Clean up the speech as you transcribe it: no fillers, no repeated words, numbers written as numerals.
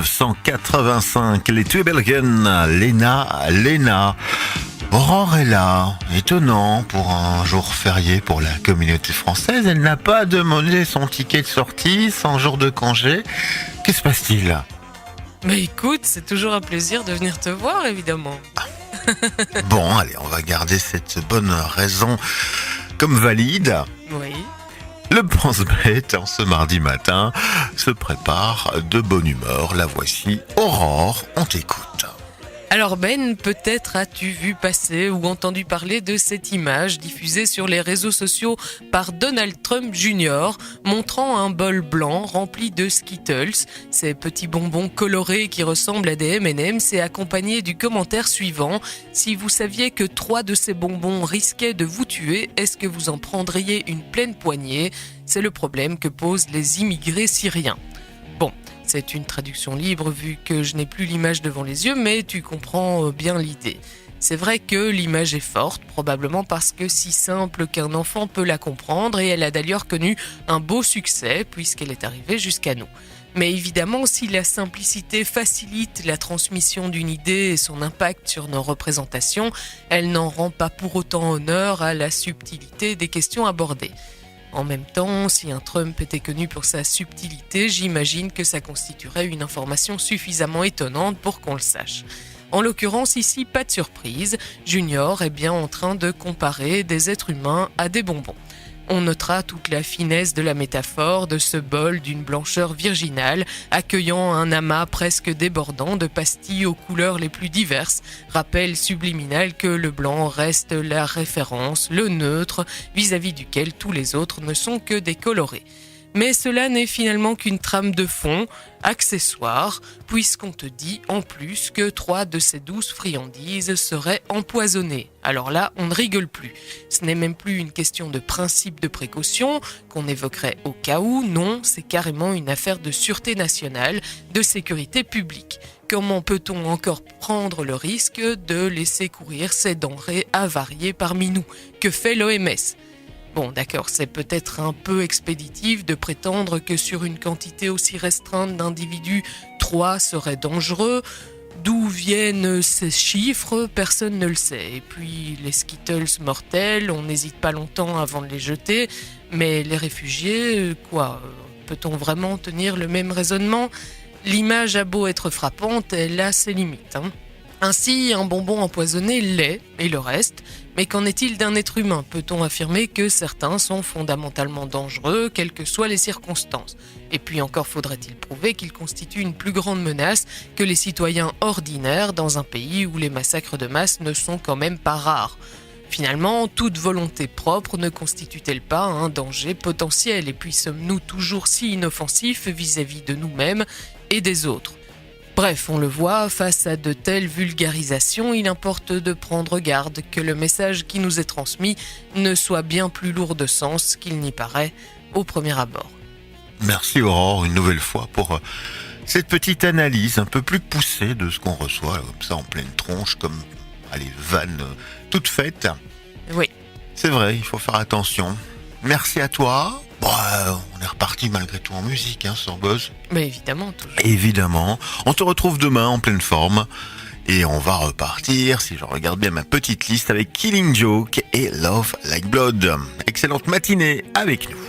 1985, les Tweebelgen, Lena. Aurore est là, étonnant pour un jour férié pour la communauté française. Elle n'a pas demandé son ticket de sortie, 100 jours de congé. Que se passe-t-il ? Mais écoute, c'est toujours un plaisir de venir te voir, évidemment. Bon, allez, on va garder cette bonne raison comme valide. Oui. Le pense-bête, en ce mardi matin, se prépare de bonne humeur. La voici, Aurore, on t'écoute. Alors Ben, peut-être as-tu vu passer ou entendu parler de cette image diffusée sur les réseaux sociaux par Donald Trump Jr. montrant un bol blanc rempli de Skittles, ces petits bonbons colorés qui ressemblent à des M&M's, et accompagné du commentaire suivant: si vous saviez que 3 de ces bonbons risquaient de vous tuer, est-ce que vous en prendriez une pleine poignée ? C'est le problème que posent les immigrés syriens. Bon, c'est une traduction libre vu que je n'ai plus l'image devant les yeux, mais tu comprends bien l'idée. C'est vrai que l'image est forte, probablement parce que si simple qu'un enfant peut la comprendre, et elle a d'ailleurs connu un beau succès puisqu'elle est arrivée jusqu'à nous. Mais évidemment, si la simplicité facilite la transmission d'une idée et son impact sur nos représentations, elle n'en rend pas pour autant honneur à la subtilité des questions abordées. En même temps, si un Trump était connu pour sa subtilité, j'imagine que ça constituerait une information suffisamment étonnante pour qu'on le sache. En l'occurrence, ici, pas de surprise, Junior est bien en train de comparer des êtres humains à des bonbons. On notera toute la finesse de la métaphore de ce bol d'une blancheur virginale, accueillant un amas presque débordant de pastilles aux couleurs les plus diverses, rappel subliminal que le blanc reste la référence, le neutre, vis-à-vis duquel tous les autres ne sont que des colorés. Mais cela n'est finalement qu'une trame de fond, accessoire, puisqu'on te dit en plus que 3 de ces douces friandises seraient empoisonnées. Alors là, on ne rigole plus. Ce n'est même plus une question de principe de précaution qu'on évoquerait au cas où, non, c'est carrément une affaire de sûreté nationale, de sécurité publique. Comment peut-on encore prendre le risque de laisser courir ces denrées avariées parmi nous ? Que fait l'OMS ? Bon, d'accord, c'est peut-être un peu expéditif de prétendre que sur une quantité aussi restreinte d'individus, 3 seraient dangereux. D'où viennent ces chiffres ? Personne ne le sait. Et puis, les Skittles mortels, on n'hésite pas longtemps avant de les jeter. Mais les réfugiés, quoi ? Peut-on vraiment tenir le même raisonnement ? L'image a beau être frappante, elle a ses limites, hein. Ainsi, un bonbon empoisonné l'est, et le reste. Mais qu'en est-il d'un être humain ? Peut-on affirmer que certains sont fondamentalement dangereux, quelles que soient les circonstances ? Et puis encore faudrait-il prouver qu'ils constituent une plus grande menace que les citoyens ordinaires dans un pays où les massacres de masse ne sont quand même pas rares. Finalement, toute volonté propre ne constitue-t-elle pas un danger potentiel ? Et puis sommes-nous toujours si inoffensifs vis-à-vis de nous-mêmes et des autres ? Bref, on le voit, face à de telles vulgarisations, il importe de prendre garde que le message qui nous est transmis ne soit bien plus lourd de sens qu'il n'y paraît au premier abord. Merci Aurore, une nouvelle fois, pour cette petite analyse un peu plus poussée de ce qu'on reçoit, comme ça en pleine tronche, comme les vannes toutes faites. Oui. C'est vrai, il faut faire attention. Merci à toi. Bon, on est reparti malgré tout en musique, sans buzz. Mais évidemment, toujours. Évidemment. On te retrouve demain en pleine forme. Et on va repartir, si je regarde bien ma petite liste, avec Killing Joke et Love Like Blood. Excellente matinée avec nous.